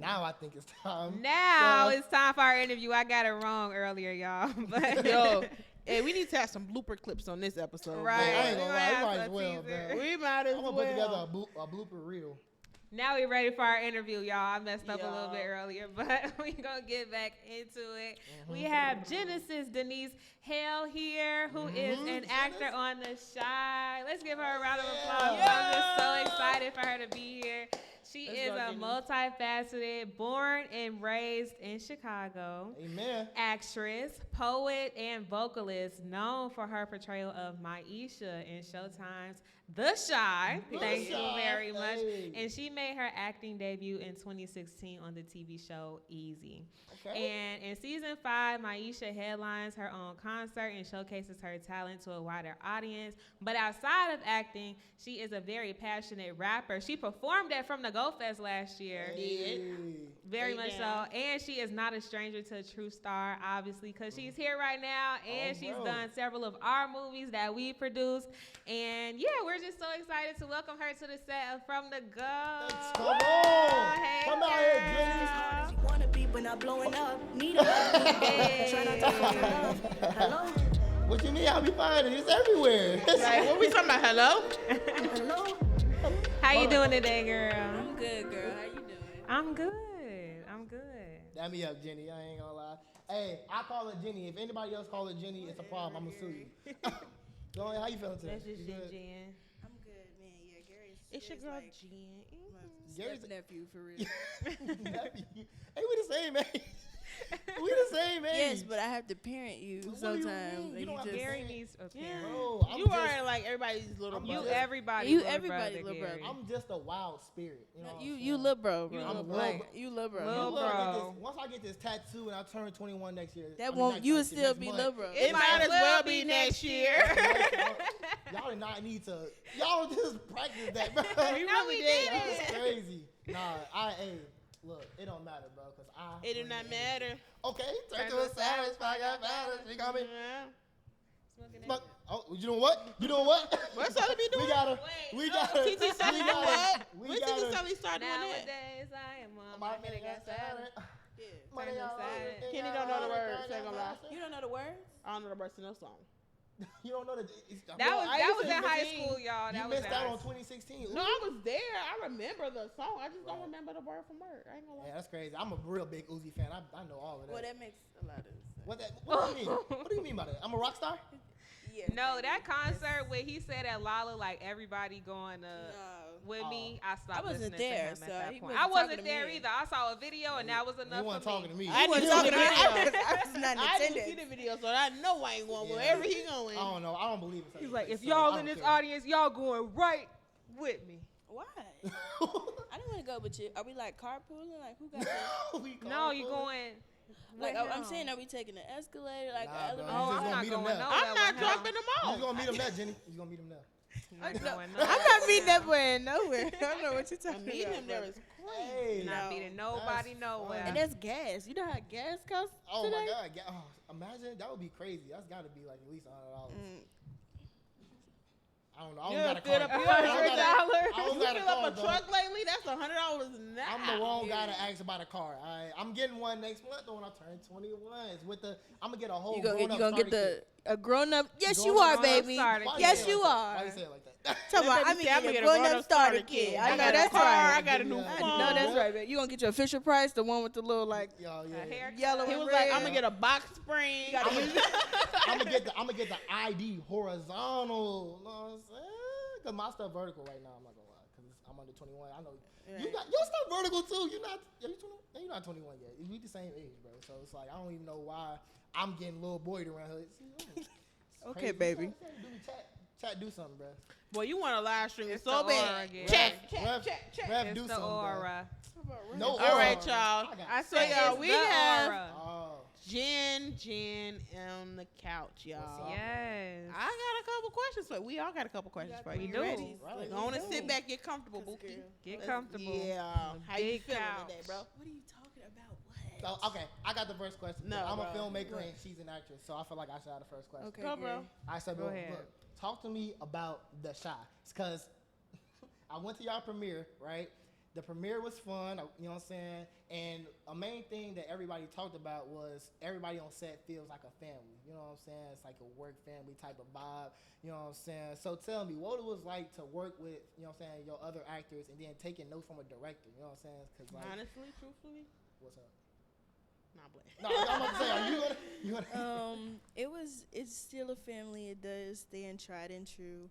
Now I think it's time. Now it's time for our interview. I got it wrong earlier, y'all. But Yo, hey, we need to have some blooper clips on this episode. Right. I ain't gonna lie, we have might as a well, teaser. bro. We might as I'm well. gonna put together a blooper reel. now we're ready for our interview, y'all. I messed up a little Yeah. bit earlier, but we're going to get back into it. We have Genesis Denise Hale here, who is an actor on The Chi. Let's give her a round of applause. I'm just so excited for her to be here. She Let's is go, a Denise. multifaceted, born and raised in Chicago. Amen. Actress, poet, and vocalist known for her portrayal of Maisha in Showtime's The Chi. Thank you Chi, very much. hey. And she made her acting debut in 2016 on the TV show Easy. Okay. And in season 5, Maisha headlines her own concert and showcases her talent to a wider audience. But outside of acting, she is a very passionate rapper. She performed at From the Go Fest last year. Hey. Very Stay much down. so. And she is not a stranger to a true star, obviously, because she's here right now. And she's bro. done several of our movies that we produced. And yeah, we're just so excited to welcome her to the set of From the Go. Come on. Hey, Come out here, girl. Jenny. Wanna be when I'm blowing up. Need a try not to fall in love. Hello, What you mean? I'll be finding it's everywhere. Like, what we talking about? Hello? hello. How you doing today, girl? I'm good, girl. How you doing? I'm good. I'm good. Damn me up, Jenny. I ain't gonna lie. Hey, I call her Jenny. If anybody else call her Jenny, it's a problem. I'm gonna sue you. Go ahead. How you feeling today? That's just You good? Jen. I'm good, man. Yeah, Gary's. It's your girl, Jen. Gary's nephew for real. Nephew. Hey, we the same age. We the same age. Yes, but I have to parent you What do you sometimes. mean? and You don't have to Gary parent. needs a Yeah. parent. Bro, I'm You just, are like everybody's little I'm You just- everybody. You little everybody brother, little brother. Gary. I'm just a wild spirit. You know what I'm You saying? little bro, You bro. I'm little a bro. little- You little bro. Little Look, I get bro. this- once I get this tattoo and I turn 21 next year, That I mean, won't. not You would next year, still next be month. little bro. It might as well be next year. Y'all did not need to. Y'all just practice that, bro. We No, really we did. didn't. That's crazy. Nah, hey, look, it don't matter, bro, cause I. It do not matter. Okay, turn to a savage, I got balance. You got me? Yeah. Smoke. Oh, you know what? You know what? What's all be doing? We got her. We got her. TT Sully do what? We When got TT her. Sully start doing that? Nowadays, I am on My my nigga got got salad. Money Turn all to over. side. Kenny don't know the words, ain't gonna lie. You don't know the words? I don't know the words to no song. You don't know that. That was I that used was to in be high the school, y'all. You That was missed in out high on school. 2016. No, I was there. I remember the song. I just don't Right. remember the word from word. I ain't gonna lie. Yeah, that's crazy. I'm a real big Uzi fan. I know all of that. Well, that makes a lot of sense. What do you mean? What do you mean by that? I'm a rock star? Yeah. No, that concert where he said at Lala, like everybody going with me, I stopped I wasn't listening there, to him so at that he point. wasn't I talking wasn't to there me. either. I saw a video and that was He enough wasn't for talking to me. me. I wasn't talking to me. I was not in I didn't see attendance. the video, so I know I ain't going Yeah. wherever he going. I don't know. I don't believe it. He's like, if y'all in this audience, y'all going right with me. Why? I didn't want to go with you. Are we like carpooling? Like who got the, No, you going. like with I'm him. saying, are we taking the escalator, like Nah, an bro. elevator? Oh, just I'm gonna not meet him going there. nowhere. I'm not with him. dropping them He's off. gonna meet him there, Jenny. He's gonna meet him there. Not going I'm nowhere. not meeting that boy nowhere. I don't know what you're talking Meeting about. him there is Hey, Not No. meeting nobody That's nowhere. And that's gas. You know how gas costs oh today? my God! Imagine that would be crazy. That's got to be like at least $100. I don't know. I don't Yeah, got a fill car. up I your don't $100. got a You car, fill up a though. truck lately? That's $100 now. I'm the wrong guy to ask about a car. I'm getting one next month though when I turn 21. It's with the I'm gonna get a whole. You gonna get kit. a grown up? Yes, you Grown are, up baby. starter Why Yes, say it you like that? are. Why you say it like that? Talking about, That I baby say, mean, a grown up starter kit. I know got a that's car, right. I got a new Yeah. phone. No, that's right, man. You gonna get your Fisher Price, the one with the little like Yo, yeah. haircut. yellow He and was red. like, I'm gonna get a box spring. I'm gonna get the ID horizontal. You know what I'm saying? Cause my stuff vertical right now. I'm not gonna lie, cause I'm under 21. I know you got your stuff vertical too. You're not 21 yet. We the same age, bro. So it's like I don't even know why I'm getting little boyed around here. It's Okay, crazy. baby. Chat, do something, bro. Boy, you want a live stream It's so the bad. aura again. Check. Ref, It's do the something, aura. bro. No All aura. right, y'all. I So, said y'all, it's we the have- aura. Oh, Jen on the couch, y'all. What's up? Yes. I got a couple questions for you. We all got a couple questions for you. We You do. ready? Right. Go on and sit back, get comfortable, Bookie. Get comfortable. Yeah. How you big feeling couch. today, bro? What are you talking about? What? So, okay, I got the first question. No, I'm a bro. filmmaker and she's an actress, so I feel like I should have the first question. Okay, Go, bro. I said, Go bro, ahead. look, talk to me about The Chi. It's because I went to y'all premiere, right? the premiere was fun. You know what I'm saying? And a main thing that everybody talked about was everybody on set feels like a family. You know what I'm saying? It's like a work family type of vibe. You know what I'm saying? So tell me, what it was like to work with, you know what I'm saying, your other actors and then taking notes from a director. You know what I'm saying? 'Cause like, Honestly, truthfully, what's up? not black. No, I'm about to say, are you gonna? It's still a family. It does stand tried and true.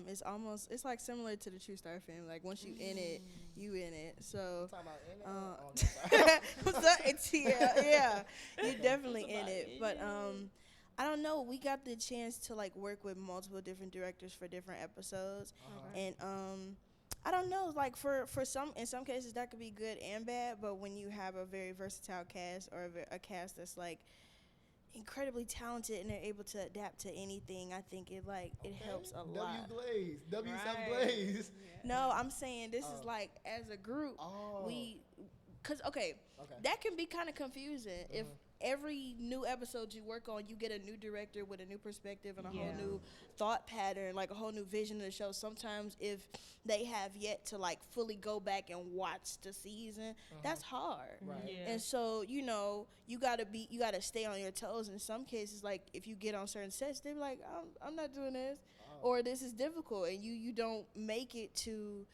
It's like similar to the True Star family. Like once you in it, you in it. So Talking about in it? Oh, no, sorry. so it's yeah, you're definitely in it. But I don't know. We got the chance to like work with multiple different directors for different episodes, and I don't know. Like for some, in some cases that could be good and bad. But when you have a very versatile cast or a cast that's like incredibly talented and they're able to adapt to anything, I think it helps a lot. W Glaze. No, I'm saying this is like as a group, because that can be kind of confusing if every new episode you work on, you get a new director with a new perspective and a whole new thought pattern, like a whole new vision of the show. Sometimes if they have yet to like fully go back and watch the season, that's hard. Right. Yeah. And so, you know, you gotta stay on your toes. In some cases, like if you get on certain sets, they're like, I'm not doing this, or this is difficult, and you don't make it to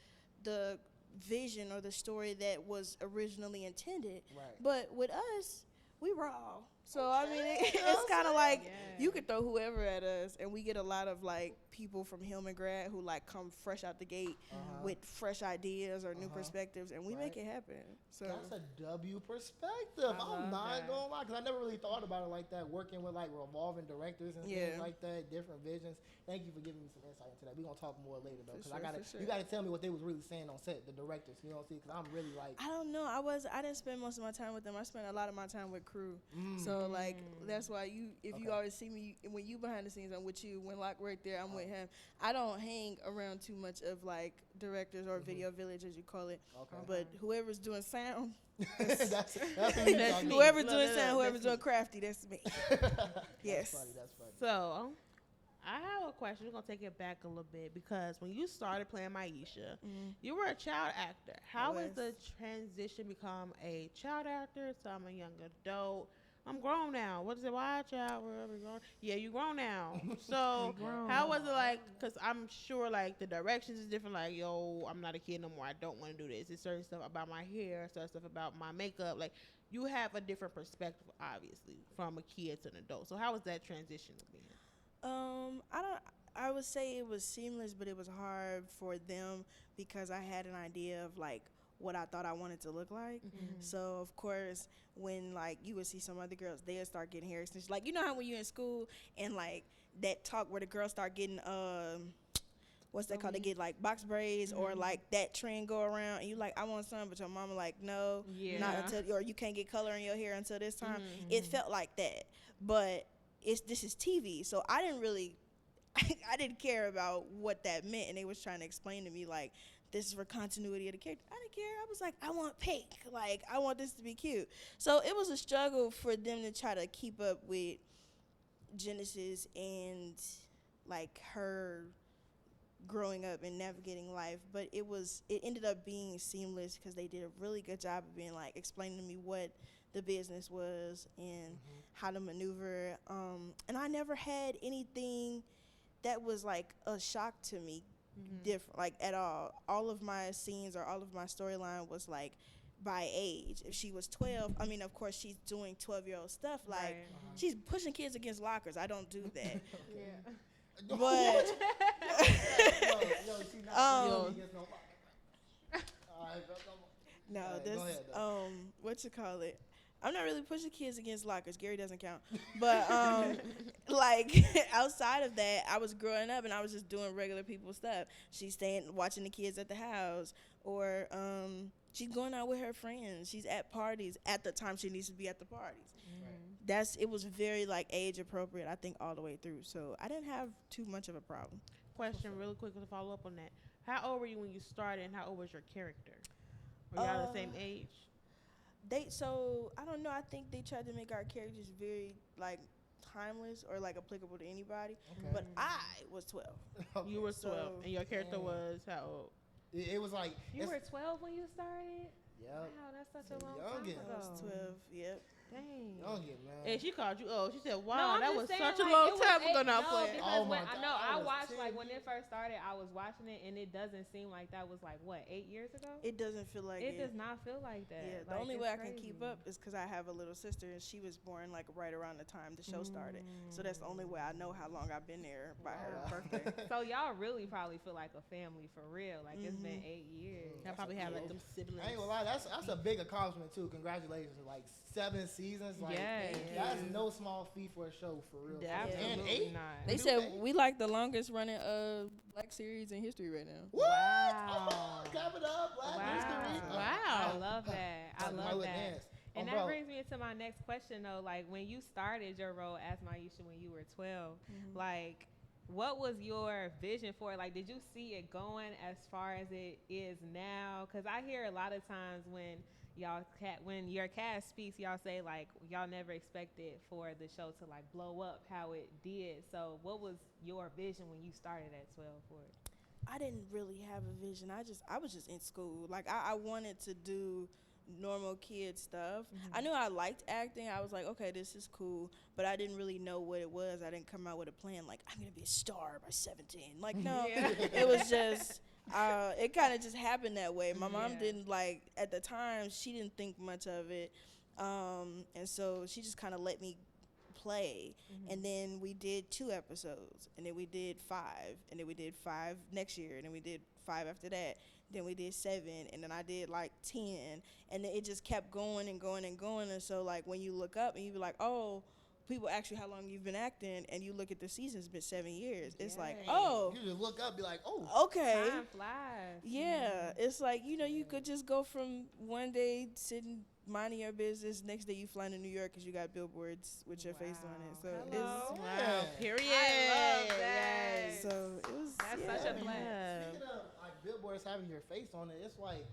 the vision or the story that was originally intended. Right. But with us, we raw. So I mean, it's kind of like you could throw whoever at us, and we get a lot of like people from Hillman grad who like come fresh out the gate with fresh ideas or new perspectives, and we make it happen. So that's a W perspective. I'm not gonna lie, because I never really thought about it like that. Working with like revolving directors and things like that, different visions. Thank you for giving me some insight into that. We're gonna talk more later though, because you gotta tell me what they was really saying on set, the directors. You know what I'm saying? Because I'm really like, I don't know. I didn't spend most of my time with them. I spent a lot of my time with crew. So like that's why if you always see me when you behind the scenes, I'm with you. When Locke right there, I'm with him. I don't hang around too much of like directors or video village as you call it. But whoever's doing sound, that's whoever's doing sound, whoever's doing crafty, that's me. Yes. That's funny. So, I have a question. We're going to take it back a little bit because when you started playing Maisha, you were a child actor. How was the transition become a child actor? So I'm a young adult. I'm grown now. What is it? Why child? Wherever you're grown. Yeah, you grown now. So how was it like? Because I'm sure like the directions is different. Like, yo, I'm not a kid no more. I don't want to do this. It's certain stuff about my hair, certain stuff about my makeup. Like, you have a different perspective, obviously, from a kid to an adult. So how was that transition being? I would say it was seamless, but it was hard for them because I had an idea of like what I thought I wanted to look like. So of course, when like you would see some other girls, they'll start getting hair extensions. Like, you know how when you're in school and like that talk where the girls start getting what's that called? They get like box braids or like that trend go around, and you like, I want some, but your mama like, no, not until, or you can't get color in your hair until this time. It felt like that, but this is TV, so I didn't really, I didn't care about what that meant, and they was trying to explain to me like, this is for continuity of the character. I didn't care. I was like, I want pink. Like, I want this to be cute. So it was a struggle for them to try to keep up with Genesis and like her growing up and navigating life, but it ended up being seamless because they did a really good job of being like explaining to me what the business was and how to maneuver. And I never had anything that was like a shock to me, different, like at all. All of my scenes or all of my storyline was like by age. If she was 12, I mean, of course she's doing 12-year-old stuff. Like she's pushing kids against lockers. I don't do that. But no, this what you call it? I'm not really pushing kids against lockers. Gary doesn't count. But like outside of that, I was growing up and I was just doing regular people stuff. She's watching the kids at the house, or she's going out with her friends. She's at parties at the time she needs to be at the parties. It was very like age appropriate, I think, all the way through. So I didn't have too much of a problem. Question really quick to follow up on that. How old were you when you started, and how old was your character? Were y'all the same age? So I don't know. I think they tried to make our characters very like timeless or like applicable to anybody. But I was 12. You were 12, and your character was how old? It was like You were 12 when you started? Yep. Wow, that's such a long Youngin. time I was ago. 12. Yep. Dang. Youngin, man. And she called you old. She said, No, "Wow, I'm that just was saying, such a like, long it was time ago." eight- Now no, playing. because Oh my when, God, no, I I was watched 10 like when years. it first started. I was watching it, and it doesn't seem like that was like what 8 years ago. It doesn't feel like It does not feel like that. Yeah, the Like, only it's way I can keep crazy. up is because I have a little sister and she was born like right around the time the show started. So that's the only way I know how long I've been there by her Wow. birthday. So y'all really probably feel like a family for real. Like it's been 8 years. I probably have like them siblings. I ain't gonna lie, that's a big accomplishment too. Congratulations, like 7 seasons. Like Yes. that's no small feat for a show for real. Absolutely And 8. not. They Do said they? we like the longest running Black series in history right now. What? Wow. Oh, clap it up, Black Wow. History. I love that. I love that. Dance. And Oh, that bro. brings me into my next question though. Like when you started your role as Maisha when you were 12, like what was your vision for it? Like did you see it going as far as it is now? Because I hear a lot of times when when your cast speaks, y'all say like y'all never expected for the show to like blow up how it did. So what was your vision when you started at 12 for it? I didn't really have a vision. I was just in school. Like I wanted to do normal kid stuff. I knew I liked acting. I was like, okay, this is cool, but I didn't really know what it was. I didn't come out with a plan like I'm gonna be a star by 17. Like no, it was just it kind of just happened that way. My mom didn't like at the time. She didn't think much of it, and so she just kind of let me play. And then we did 2 episodes, and then we did 5, and then we did 5 next year, and then we did 5 after that. Then we did 7, and then I did like 10, and then it just kept going and going and going. And so like when you look up and you be like, oh, people ask you how long you've been acting, and you look at the seasons, it's been 7 years. It's like, oh, You just look up, be like, oh. okay. Time flies. Yeah, it's like, you could just go from one day sitting minding your business, next day you fly to New York because you got billboards with your face on it. So Hello. Yeah. Period. I love that. it's so it was That's such a blast. Speaking of like billboards having your face on it, it's like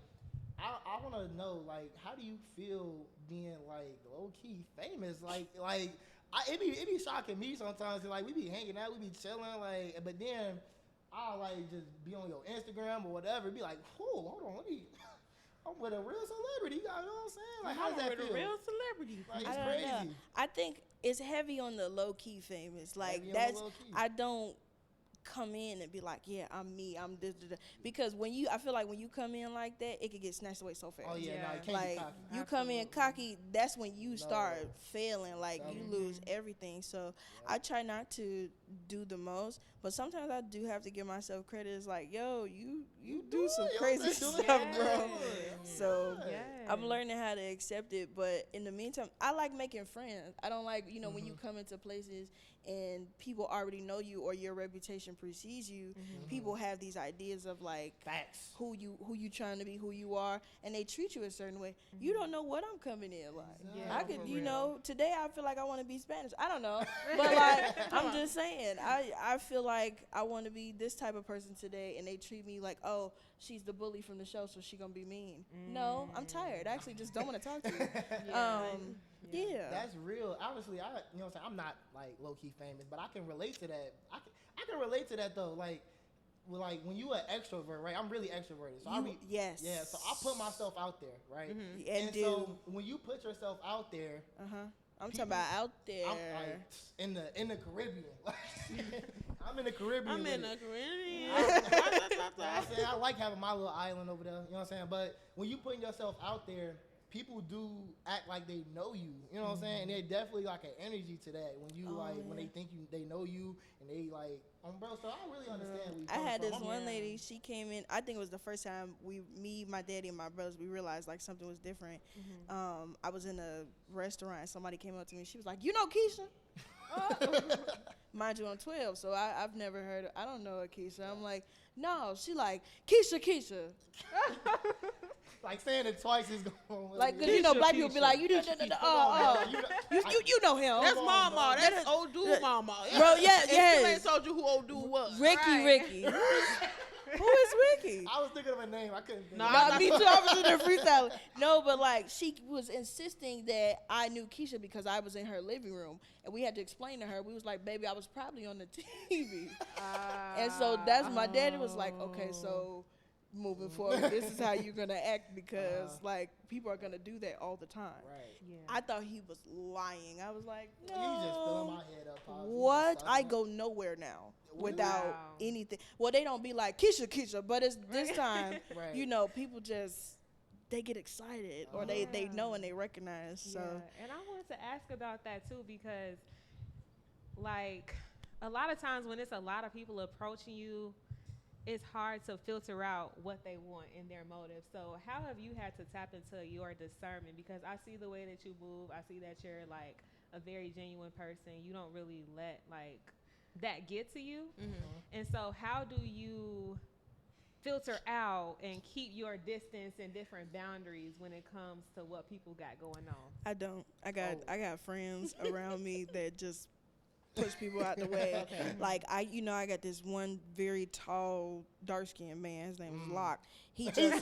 I want to know like how do you feel being like low key famous? It be shocking me sometimes. Like we be hanging out, we be chilling, like, but then I'll like just be on your Instagram or whatever, be like, whoa, hold on, I'm with a real celebrity. You know what I'm saying? Like, how does that with feel? a real celebrity. Like, I it's don't crazy. know. I think it's heavy on the low key famous. Like Heavy on the that's low key. I don't come in and be like, yeah, I'm me, I'm this, because I feel like when you come in like that, it could get snatched away so fast. Oh yeah, Yeah. no, you can't be Like cocky. you come in cocky, that's when you start No. failing. Like you lose everything. So I try not to do the most, but sometimes I do have to give myself credit. It's like, yo, you do some crazy stuff, bro. So I'm learning how to accept it. But in the meantime, I like making friends. I don't like, when you come into places and people already know you or your reputation precedes you, people have these ideas of like Facts. who you trying to be, who you are, and they treat you a certain way. You don't know what I'm coming in like. Yeah, I could, for you today I feel like I want to be Spanish. I don't know, but like I'm just saying, I feel like I want to be this type of person today, and they treat me like, oh, she's the bully from the show, so she gonna be mean. No, I'm tired. I actually just don't want to talk to you. Yeah. That's real. Honestly, I'm not like low key famous, but I can relate to that. I can relate to that though. Like when you an extrovert, right? I'm really extroverted, so Yes. yeah. So I put myself out there, right? And so when you put yourself out there, I'm talking about out there. I'm like in the Caribbean. I'm in the Caribbean. I'm in with the it. Caribbean. I like having my little island over there. You know what I'm saying? But when you putting yourself out there, people do act like they know you. You know what I'm saying? And there's definitely like an energy to that when you when they think they know you and they like, bro. So I really understand. Where you I come had from. this one lady. She came in. I think it was the first time me, my daddy, and my brothers, we realized like something was different. I was in a restaurant. Somebody came up to me. She was like, "You know Keisha?" Mind you, I'm 12, so I've never heard. I don't know a Keisha. I'm like, no. She like Keisha. Like saying it twice is going. Like, cause black people be like, you know him. That's Mama. That's old dude Mama. Bro, Still yes. ain't told you who old dude was. Ricky. Who is Ricky? I was thinking of a name. I couldn't think. Nah, me too. I was in there freestyling. No, but like she was insisting that I knew Keisha because I was in her living room, and we had to explain to her. We was like, "Baby, I was probably on the TV," and so that's my daddy was like, "Okay, so moving forward. This is how you're gonna act because like people are gonna do that all the time. Right. Yeah. I thought he was lying. I was like, no. He's just filling my head up. Pops. He just What? sucking I up. go nowhere now Really? without Wow. anything. Well, they don't be like Keisha, but it's this time. Right. You know, people just they get excited or they Yeah. know and they recognize. So Yeah, and I wanted to ask about that too because, like, a lot of times when it's a lot of people approaching you, it's hard to filter out what they want in their motives. So how have you had to tap into your discernment? Because I see the way that you move. I see that you're like a very genuine person. You don't really let like that get to you. And so how do you filter out and keep your distance and different boundaries when it comes to what people got going on? I don't. I got friends around me that just push people out the way. Like I got this one very tall, dark-skinned man. His name is Locke. He just,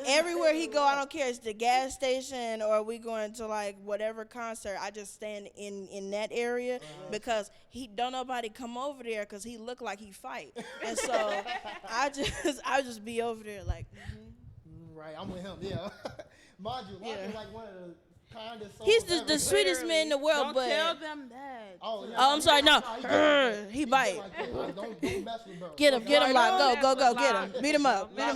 everywhere he go, I don't care. It's the gas station or we going to like whatever concert. I just stand in that area because he don't nobody come over there because he look like he fight. And so I just be over there like. Right. I'm with him. Yeah. Mind you, Locke is like one of the kindest souls He's ever. the sweetest man in the world, Don't but tell them that. Oh, yeah. I'm sorry, no. He He bite. Like that. Like, don't mess with bro. Get him, Right like go, That's get what him, beat him up. Hey,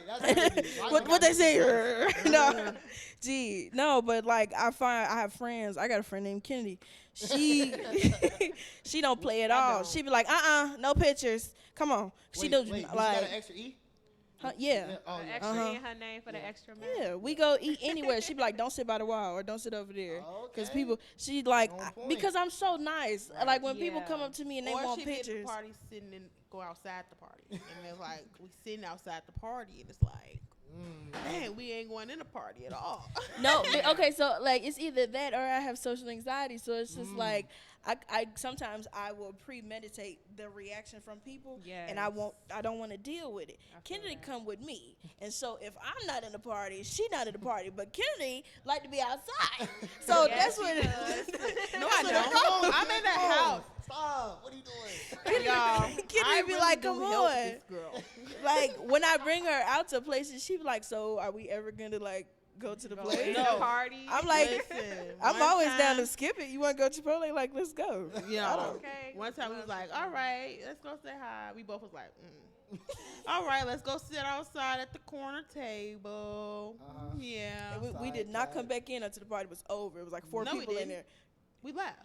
that's crazy. What they say? No, gee, no, but like I have friends. I got a friend named Kennedy. She she don't play at all. She be like, no pictures. Come on. She does Wait, like, got an extra E? yeah. Oh, The yeah. extra in her name for the extra man. Yeah, we go eat anywhere. She be like, don't sit by the wall or don't sit over there. Because Okay. people, she like, On point. because I'm so nice. Right. Like when people Yeah. come up to me and they Or want she be at the pictures. party sitting and go outside the party. And it's like, we sitting outside the party and it's like, man, we ain't going in the party at all. No, but, okay, so like it's either that or I have social anxiety. So it's just like I sometimes I will premeditate the reaction from people, and I don't want to deal with it. Kennedy come with me, and so if I'm not in the party, she not in the party. But Kennedy like to be outside, so that's what. No, I don't. I'm in the house. Stop. What are you doing? Y'all, Kennedy I be really like, do come help on. this girl. Like when I bring her out to places, she be like, so are we ever gonna like go to the place? No. Party. I'm like, Listen, I'm one always down time- to skip it. You want to go to Chipotle? Like, let's go. Yeah. Okay. One time we was like, all right, let's go say hi. We both was like, all right, let's go sit outside at the corner table. Yeah. And we did not come back in until the party was over. It was like four No, we people in didn't. there. We left.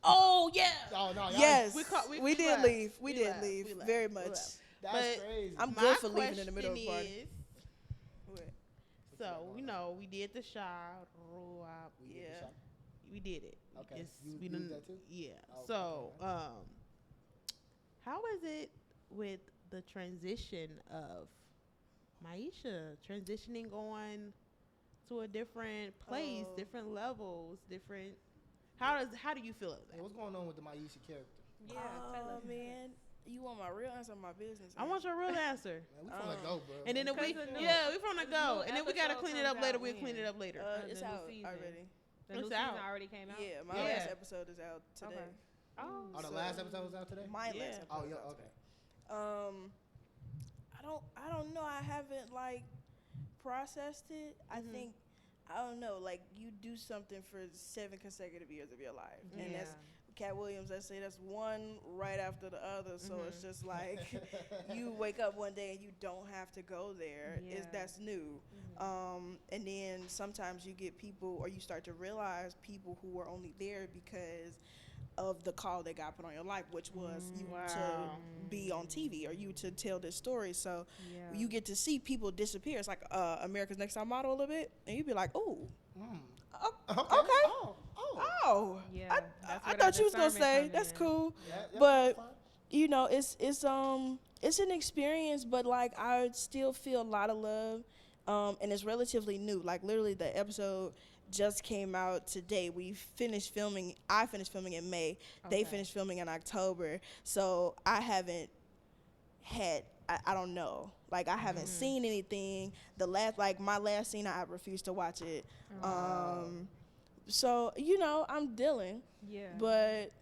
Oh yeah. Oh, no, y'all. Yes. We did left. leave. We We did left. leave. We left. Very We much. left. That's But crazy. I'm My good for leaving in the middle of the question party. is, so, we did the shot. Roll up. We did the Yeah. shot? We did it. Okay. It's- You we did done- that too? Yeah. Oh, So, okay. how is it with the transition of Maisha transitioning on to a different place, Oh. different levels, different? How do you feel about Hey, that? what's going on with the Maisha character? Yeah. Oh man, you want my real answer or my business? I want your real answer. Man, we from the go, bro. And then if we, Because the new- we from the the go, new and then we gotta episode clean it up comes later. out We'll when? clean it up later. It's the new out season. already. The new It's season out. already came out. Yeah, my Yeah. last episode is out today. Okay. Oh. Oh, the so- last episode was out today? My Yeah. last episode. Oh, is yeah, out okay. today. I don't know. I haven't like processed it. I think I don't know. Like you do something for 7 consecutive years of your life, and that's Cat Williams. I say that's one right after the other. So it's just like you wake up one day and you don't have to go there. Yeah. That's new. And then sometimes you get people, or you start to realize people who were only there because of the call that God put on your life, which was you to be on TV or you to tell this story. So you get to see people disappear. It's like America's Next Top Model a little bit, and you'd be like, oh, okay. Oh, Yeah. I That's where thought that you was gonna discernment say come that's in. cool, Yeah, but fine. you know, it's an experience, but like I still feel a lot of love, and it's relatively new. Like literally, the episode just came out today. We finished filming. I finished filming in May. They finished filming in October. So I haven't had. I don't know. Like I haven't seen anything. My last scene, I refused to watch it. So you know, I'm dealing. Yeah. But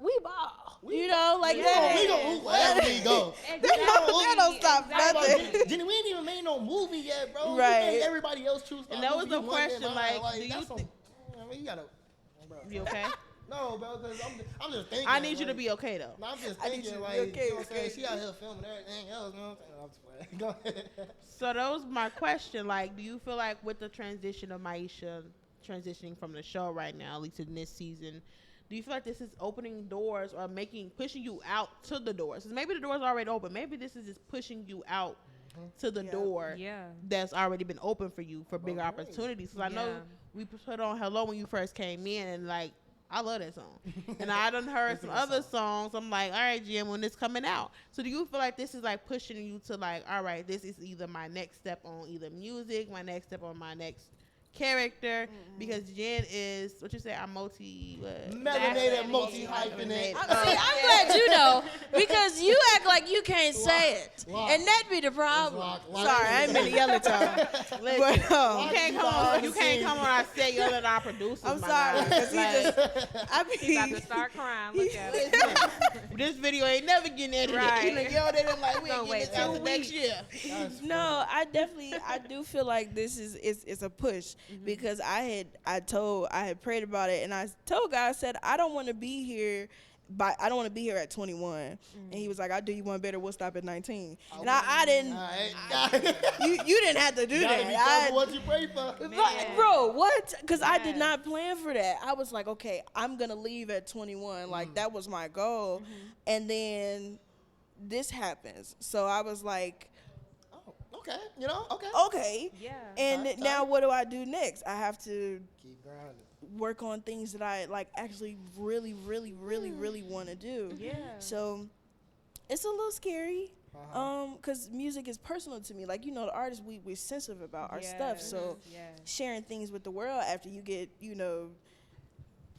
we ball. You know, like that. We go wherever we go. That don't stop nothing. Jenny, we ain't even made no movie yet, bro. Right. You think everybody else choose. And that was the question, like, do you that's think? I mean, you gotta. Bro. You okay? No, bro, because I'm just thinking. I need you to be okay though. No, I'm just I need thinking, you to be like, okay, you know what I'm saying? okay. She out here filming everything else, you know what I'm saying? I'm just playing. Go ahead. So that was my question. Like, do you feel like with the transition of Maisha transitioning from the show right now, at least in this season, do you feel like this is opening doors or pushing you out to the doors? 'Cause maybe the door's already open. Maybe this is just pushing you out to the door that's already been open for you for bigger opportunities. Because I know we put on Hello when you first came in, and like, I love that song. And I done heard some other songs. I'm like, all right, Jim, when it's coming out. So do you feel like this is like pushing you to like, all right, this is either my next step on either music, my next step on my next character, because Jen is what you say, I'm melanated, multi-hyphenate. I'm glad you know, because you act like you can't say it, and that be the problem. Sorry, I ain't mean to yell at y'all. Listen, you can't come on our set yelling at our producers. I'm sorry, because He's about to start crying. Look at it. This video ain't never getting edited. Right. You know, yelled at him like we ain't Wait getting this out next year. No, I do feel like this is a push, because I had prayed about it, and I told God, I said, I don't want to be here. I don't want to be here at 21. And he was like, I'll do you one better. We'll stop at 19. And I didn't. You didn't have to do that. Be careful what you pray for. Bro, what? Because I did not plan for that. I was like, okay, I'm going to leave at 21. Like, that was my goal. And then this happens. So I was like, okay, you know, okay. Yeah. And now what do I do next? I have to keep grinding. Work on things that I like actually really want to do. Yeah. So it's a little scary. Because music is personal to me. Like, you know, the artists, we're sensitive about our stuff. So sharing things with the world after you get, you know,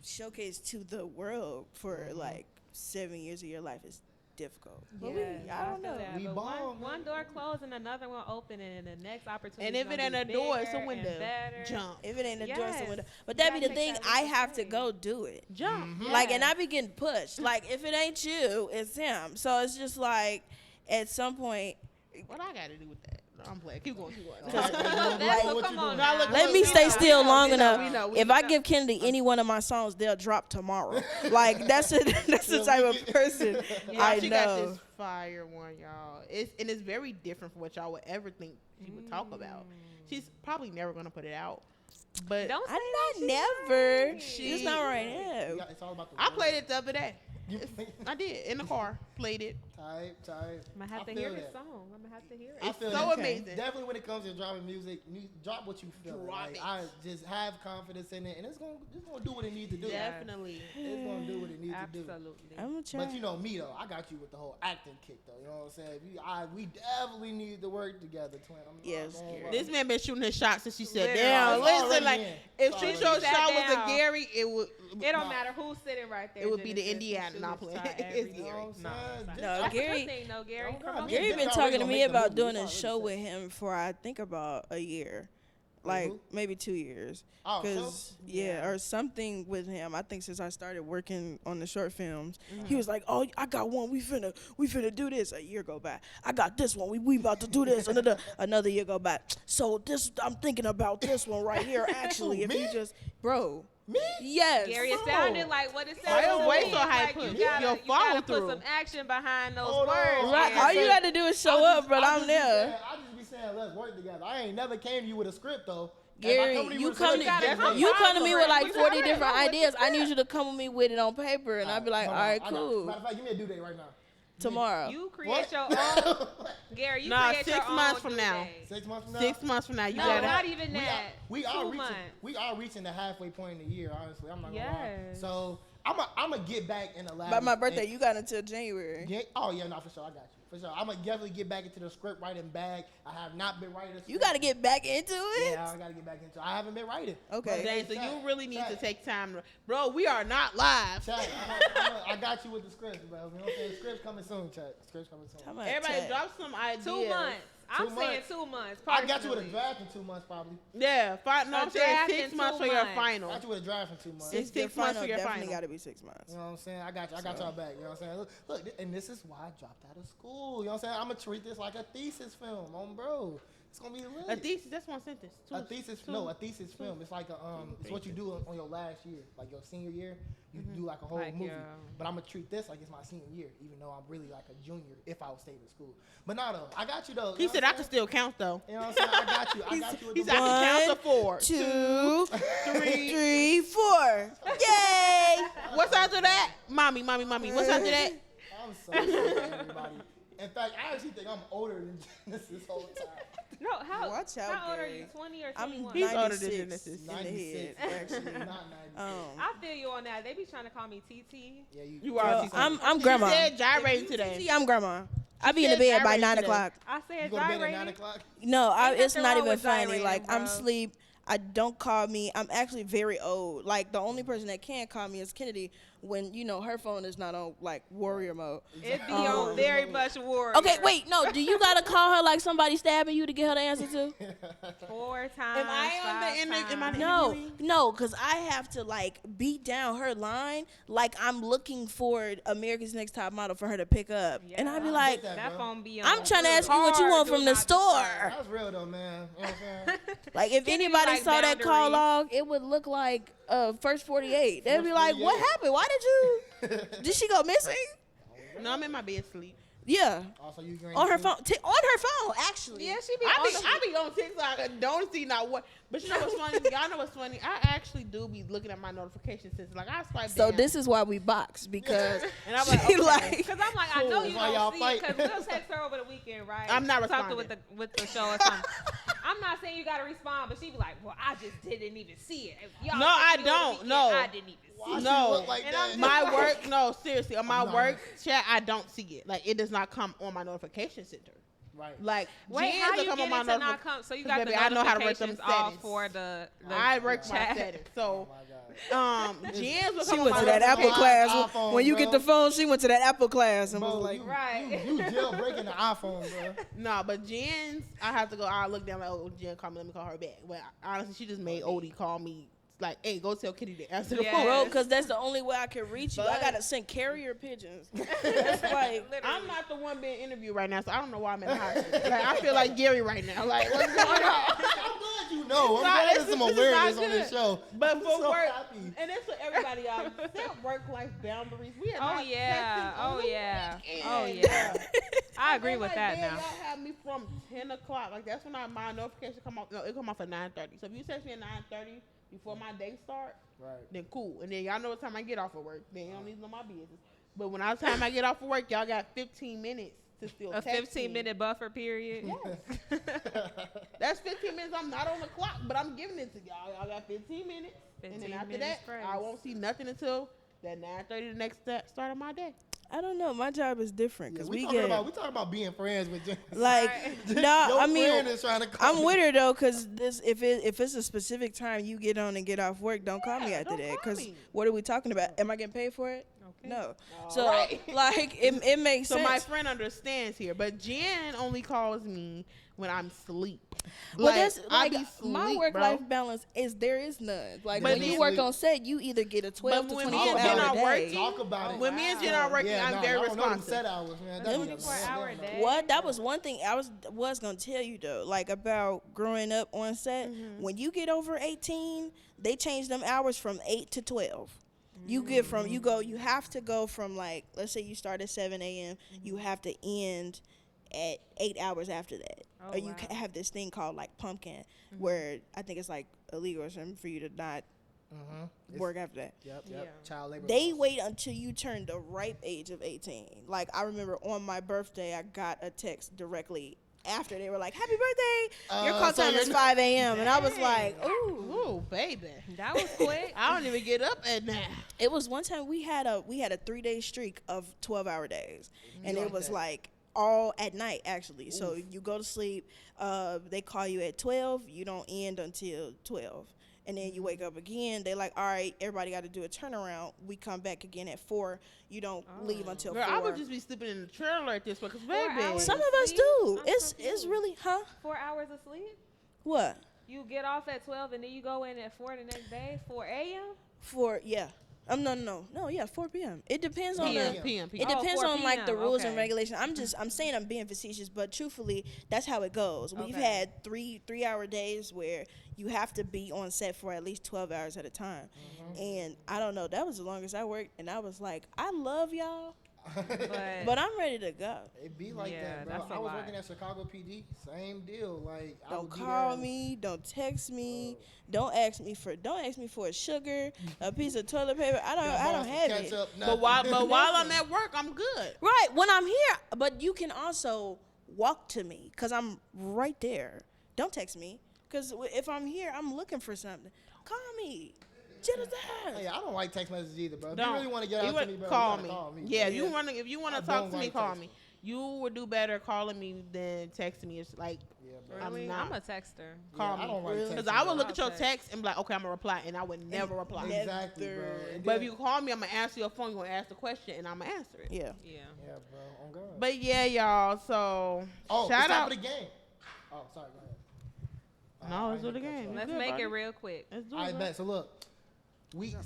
showcased to the world for like 7 years of your life is difficult. But I don't know. We one door closed and another one open, and the next opportunity. And if it ain't a door, it's a window. Jump. If it ain't a door, it's a window. But that be the thing. I have to go do it. Jump. Like, and I be getting pushed. Like, if it ain't you, it's him. So it's just like, at some point. What I got to do with that? No, I'm playing. Keep going. Come on now. Let me stay still long enough. If I give Kennedy any one of my songs, they'll drop tomorrow. Like, that's the type of person I she know. got this fire one, y'all. It's very different from what y'all would ever think she would talk about. She's probably never gonna put it out. But Don't say I'm not never. It's not right now. It's all about the I played it the other day. I did in the car. Played it. Tight. I'm gonna have to hear the song. I'm gonna have to hear it. I feel so that. amazing. Definitely when it comes to dropping music, drop what you feel. Like, I just have confidence in it, and it's gonna do what it needs to do. Definitely. It's gonna do what it needs to do. Absolutely. I'm gonna try. But you know me though, I got you with the whole acting kick though. You know what I'm saying? We definitely need to work together, twin. Yes. This man been shooting his shots since she said, Literally. "Damn, listen, like in. if she showed shot was down. a Gary, it would. It don't matter who's sitting right there. It would be the Genesis. Indiana, not playing. It's You know Gary. what I'm saying? No, That's Gary. a good thing, though, Gary. Oh, God. Promote Gary Yeah, been we talking to gonna me make the about movie. doing We a probably show say. with him for I think about a year, like who? maybe 2 years. Oh, Cause or something with him. I think since I started working on the short films, he was like, "Oh, I got one. We finna do this." A year go by. I got this one. We about to do this. Another year go by. So this, I'm thinking about this one right here. Actually, if Me? you just, bro. Me? Yes. Gary, it sounded like what it Why sounded your voice like. so high Like pitched? you gotta Your follow put through. some action behind those Hold on. words. Right. Gary. All you got to do is show up, but I'm there. I just be saying let's work together. I ain't never came to you with a script though. Gary, you come to me with like 40 different Definitely. ideas. I need you to come with me with it on paper, and I'd be like, all right, cool. Matter of fact, give me a due date right now. Tomorrow. You create your own. Gary, you create 6 your own months from due now. date. 6 months from now. 6 months from now, you No, gotta. not even that. We 2 are reaching. months. We are reaching the halfway point in the year. Honestly, I'm not gonna lie. Yes. So I'm gonna get back in the lab. By my birthday, you got until January. Yeah. Oh yeah, no, for sure. I got you. For sure. I'm gonna definitely get back into the script writing bag. I have not been writing. You got to get back into it. Yeah, I gotta get back into it. I haven't been writing. Okay. Dang, so Chat, you really need to chat. take time. Bro, we are not live. Chat, I got you with the script, bro. You know what I'm saying? The script's coming soon, chat. The script's coming soon. Come on, Everybody Chad. drop some ideas. 2 months. I'm saying 2 months. I got you with a personally. draft in 2 months, probably. Yeah, I'm saying draft 6 in months 2 for your months. I final. got you with a draft in 2 months. It's Your 6 months for your definitely final. got to be 6 months. You know what I'm saying? I got y'all back. You know what I'm saying? Look, and this is why I dropped out of school. You know what I'm saying? I'm gonna treat this like a thesis film, bro. It's gonna be lit. A thesis, that's one sentence. A thesis film. It's like it's what you do on your last year, like your senior year. You do like a whole movie. But I'm gonna treat this like it's my senior year, even though I'm really like a junior if I was staying in school. But no, though, I got you though. He said I could still count though. You know what I'm saying? I got you. He said I can count to 4. 2, 3, 4. Yay! What's after that? Mommy. What's after that? I'm so sorry, everybody. In fact, I actually think I'm older than Genesis this whole time. No, how Watch out, old are Gary. you? 20 or I'm 21? He's older 96 than Genesis. in the 96. head, actually. Not 90. I feel you on that. They be trying to call me TT. Yeah, You are. Yo, I'm She grandma. said gyrating today. See, I'm grandma. I be in the said bed by gyrating 9 today. o'clock. I You said go to bed at 9 gyrating. o'clock? No, Ain't it's nothing not wrong even with funny. gyrating, Like, I'm bro. asleep. Don't call me. I'm actually very old. Like, the only person that can call me is Kennedy when, her phone is not on, like, warrior mode. It be on very much war. Okay, wait, no. Do you gotta call her like somebody stabbing you to get her the answer to? 4 times. Am I on the 5 end? Am I times. No, because I have to, like, beat down her line like I'm looking for America's Next Top Model for her to pick up. Yeah. And I be I like, get That bro. phone be on. I'm trying to ask you what you hard, want do from the not store. disturb. That's real though, man. You know what I'm saying? Like, if Kennedy anybody like saw that call boundaries. log, it would look like First 48. They'd be First like, what 48. happened? Why did she go missing? No, I'm in my bed asleep. Yeah. Also, you On her phone. On her phone, actually. Yeah, she be I on be on TikTok and don't see not what. But you know what's funny? Y'all know what's funny? I actually do be looking at my notification system. Like I swipe So down. this is why we box, because And I'm like, she okay. like, Because I'm like, I know Cool. you Why y'all don't see fight? it because we'll text her over the weekend, right? I'm not Something responding. with the show or something. I'm not saying you got to respond, but she be like, well, I just didn't even see it. If y'all No, text I me over the don't. weekend, No. I didn't even see Why it. she No. look like And that? I'm My like- work, no, seriously, on my No. work chat, I don't see it. Like it does not come on my notification center. Right. Like Wait, Jens how will you come get on my it to not notification. come? So you 'Cause, got baby, the I know how to work them notifications off settings. for the I work my chat. settings. Oh So my God. Jens will she come on went my to that Apple notification. class. iPhone, When you bro. get the phone, she went to that Apple class and Bro, was like, Right. You jailbreaking the iPhone, bro. No, but Jens, I have to go. I look down like, oh, Jen called me. Let me call her back. But honestly, she just made Odie call me. Like, hey, go tell Kitty to answer the Yes. phone. bro, because that's the only way I can reach you. I But- gotta send carrier pigeons. It's like, I'm not the one being interviewed right now, so I don't know why I'm in the hospital. Like, I feel like Gary right now. Like, what's going on? I'm glad you know. I'm Nah, glad this there's some is not awareness on good. this show. But I'm for so work, happy. and it's for everybody, y'all. Set work-life boundaries. We are Oh not yeah. texting on Oh the yeah. weekend. Oh yeah. I agree I'm with like, that damn, now. Y'all have me from 10 o'clock. Like, that's when my notification come off. No, it come off at 9:30. So if you text me at 9:30 before my day start, Right. then cool. And then y'all know what time I get off of work. Then you don't need to know my business. But when the time I get off of work, y'all got 15 minutes to still A text me. 15-minute buffer period. Yes. That's 15 minutes. I'm not on the clock, but I'm giving it to y'all. Y'all got 15 minutes. And 15 then after minutes that, grace. I won't see nothing until that 9:30 the next start of my day. I don't know. My job is different Yeah, because we we talking get about being friends with Jen. like Right. no. Your I mean, friend is trying to call I'm you. with her though, cause if it's a specific time you get on and get off work, don't call me Yeah, after don't that. call Cause me. what are we talking about? Am I getting paid for it? Okay. No. All So right. like it makes So sense. my friend understands here, but Jen only calls me when I'm asleep. Well, that's I like be my sleep, work-life bro. balance is there is none. Like But when you then- work on set, you either get a 12 to when me 24 and Jen hour are day. working, Talk about it. When me and Jen are working, Yeah, I'm nah, very y'all don't know them responsive. set hours, man. Them That's 24-hour day. What? That was one thing I was gonna tell you though, like about growing up on set. When you get over 18, they change them hours from 8 to 12. You have to go from, like, let's say you start at 7 a.m. You have to end at 8 hours after that. Oh, Or you wow. have this thing called like pumpkin, where I think it's like illegal or something for you to not work after that. Yep. Yeah. Child labor. They laws. wait until you turn the ripe age of 18. Like, I remember on my birthday, I got a text directly after. They were like, "Happy birthday! Your call so time is you're- 5 a.m." And I was like, "Ooh." Ooh, baby. That was quick. I don't even get up at night. It was one time we had a 3-day streak of 12-hour days, and like it was that. like all at night actually. So you go to sleep. They call you at 12. You don't end until 12. And then you wake up again. They like, all right, everybody got to do a turnaround. We come back again at 4. You don't leave until Girl, 4. I would just be sleeping in the trailer at this point, cause baby, Some of us do. It's really, 4 hours of sleep? What? You get off at 12 and then you go in at 4 the next day, 4 a.m.? 4, yeah. No, yeah, 4 p.m. It depends on the PM. It depends 4 on like the p.m., rules and okay. regulations. I'm saying I'm being facetious, but truthfully, that's how it goes. We've Okay. had 3-hour days where you have to be on set for at least 12 hours at a time. And I don't know, that was the longest I worked, and I was like, I love y'all, but I'm ready to go. It be like Yeah, that, bro. that's a I was lot. working at Chicago PD, same deal. Like, I Don't would be call there. me, don't text me, don't ask me for a sugar, a piece of toilet paper. I don't have it. But while I'm at work, I'm good. Right, when I'm here, but you can also walk to me because I'm right there. Don't text me because if I'm here, I'm looking for something. Call me. Hey, I don't like text messages either, bro. If Don't. you really want to get out to me, bro, call you me. gotta call me. Yeah, bro. if you want I to talk don't to me, like call texting. me. You would do better calling me than texting me. It's like, Yeah, bro. Really? not. I'm a texter. call Yeah, I me. don't like texting, Because I would bro. look at your I'll text and be like, okay, I'm going to reply. And I would never reply. Exactly, bro. And But then- if you call me, I'm going to answer your phone. You're going to ask the question, and I'm going to answer it. Yeah. Yeah. Yeah, bro. On God. But yeah, y'all. So, Oh, shout it's time out. for the game. Oh, sorry. Go ahead. No, I let's do ain't the cut you game. off. Let's good, make buddy. it real quick. Let's do I it. bro. bet. So look,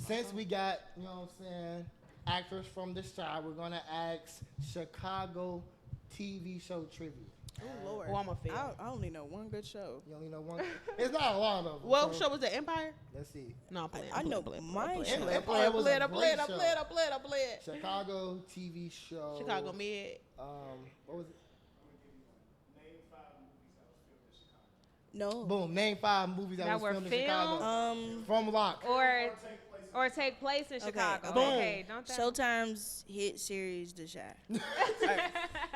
since we got, you know what I'm saying, actors from the side, we're gonna ask Chicago TV show trivia. Oh Lord. Oh, I'm a fail. I only know one good show. You only know one. It's not a lot of them. What so show was it? Empire? Let's see. No, I'm playing. I know my Empire show. was a great show. I played. Chicago TV show. Chicago Mid. What was it? No. Boom. Name 5 movies that was were filmed in filmed? Chicago. From Lock. Or take place in Chicago. Boom. Okay, don't that Showtime's hit series The Shy.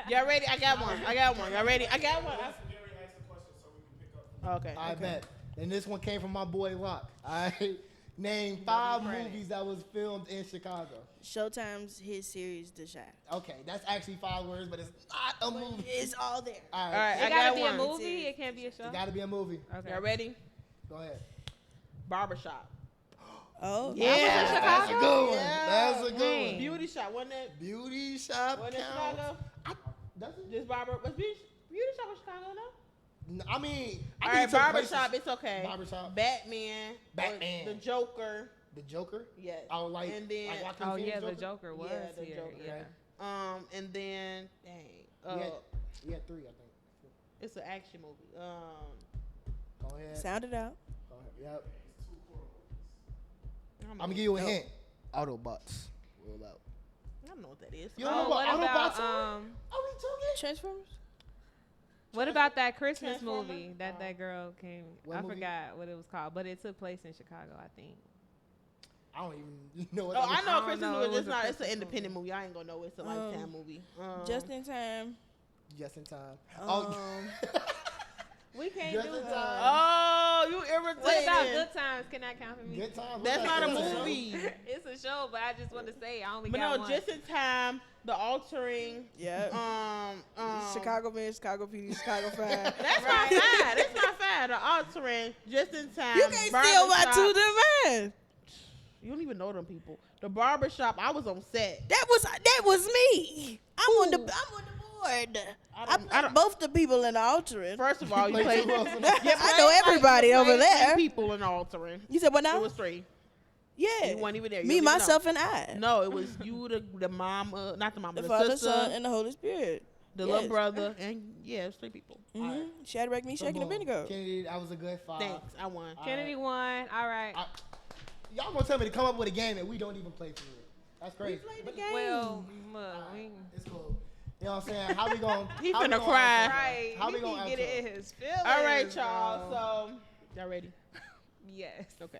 Y'all ready? I got one. Y'all ready? I got one. Okay. I bet. And this one came from my boy Locke. I name 5 movies that was filmed in Chicago. Showtime's hit series The Shy. Okay, that's actually 5 words, but it's not a movie. It's all there. All All right. right. It I gotta got be one. a movie. It can't be a show. It gotta be a movie. Okay. Y'all ready? Go ahead. Barbershop. Oh. Yeah. That's a good one. Yeah. That's a good Dang. one. Beauty shop. Wasn't it? Beauty shop Wasn't it counts. Chicago? Does it? Just barber. Was beauty shop in Chicago? No. I mean, I All think right. it took Barbershop. places. It's okay. Barbershop. Batman. Batman. The Joker. The Joker. Yes. Oh, like, And then. like Joaquin Oh Phoenix yeah, the Joker? Joker was Yeah, the here. Joker. Yeah. And then. Dang. He had 3, I think. It's an action movie. Go ahead. Sound it out. Go ahead. Yep. I'm I'm gonna give you a hint. Autobots. Roll out. I don't know what that is. You don't know what what about Autobots are? Are we talking? Transformers? what about that Christmas Transformer? movie that girl came? What I movie? forgot what it was called, but it took place in Chicago, I think. I don't even know what Oh, that I is. know I don't Christmas know, movie. it was It's a not. It's an Christmas independent movie. I ain't gonna know. It's a lifetime movie. Just in time. Just in time. We can't Just do in good. time. Oh, you irritating. What about Good Times? Can that count for me? Good times. That's not a What's that? movie. It's a show, but I just want to say I only But got no, one. just in time. The altering. Yeah. Chicago Man, Chicago PD, Chicago 5. That's not bad. That's not bad. The altering. Just in time. You can't steal my Barbershop. 2 man. You don't even know them people. The barbershop. I was on set. That was me. I'm on the board. I played both the people in the altering. First of all, you Like played. who else in I know everybody over Three there. people in the altering. You said what It now? was 3. Yeah. You weren't even there. You Me, don't even know. myself, and I. No, it was you, the mom, not the mom, The the Father, sister, Son, and the Holy Spirit. the yes. little brother, and yeah, it was 3 people. Mm-hmm. Shadrach, me, shaking the Bendigo. Kennedy, that was a good 5. Thanks, I won. Kennedy won. All right. Y'all gonna tell me to come up with a game that we don't even play for real? That's crazy. The game. Well, we, It's cool. You know what I'm saying? How we gonna? He how we finna gonna cry. answer? right. How we He gonna get it answer? in his feelings. All right, y'all. So y'all ready? Yes. Okay.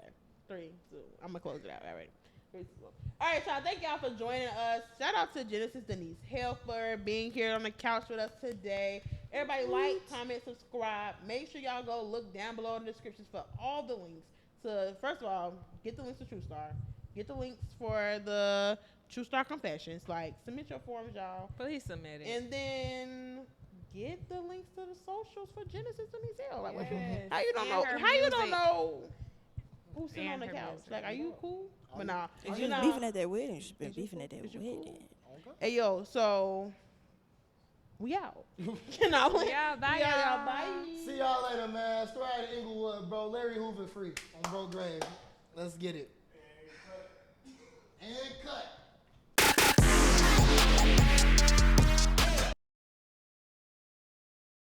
3, 2. I'm gonna close it out. All right. 3, 2, 1. All right, y'all. Thank y'all for joining us. Shout out to Genesis Denise Hale for being here on the couch with us today. Everybody like, comment, subscribe. Make sure y'all go look down below in the descriptions for all the links. To first of all, get the links to True Star. Get the links for the True Star Confessions. Like, submit your forms, y'all. Please submit it. And then get the links to the socials for Genesis and Denise Hale. Like, what you, Yes. how you don't And know? her How you don't music. know who's sitting And on the her couch? music. Like, are you cool? But nah. If you you was know, beefing at that wedding, she's been Is you beefing cool? at that Is you cool? wedding. Hey, yo, so we out. You know, Yeah, bye, we out, y'all. Bye. See y'all later, man. Straight out of Inglewood, bro. Larry Hoover free on Bro Grave. Let's get it. And cut.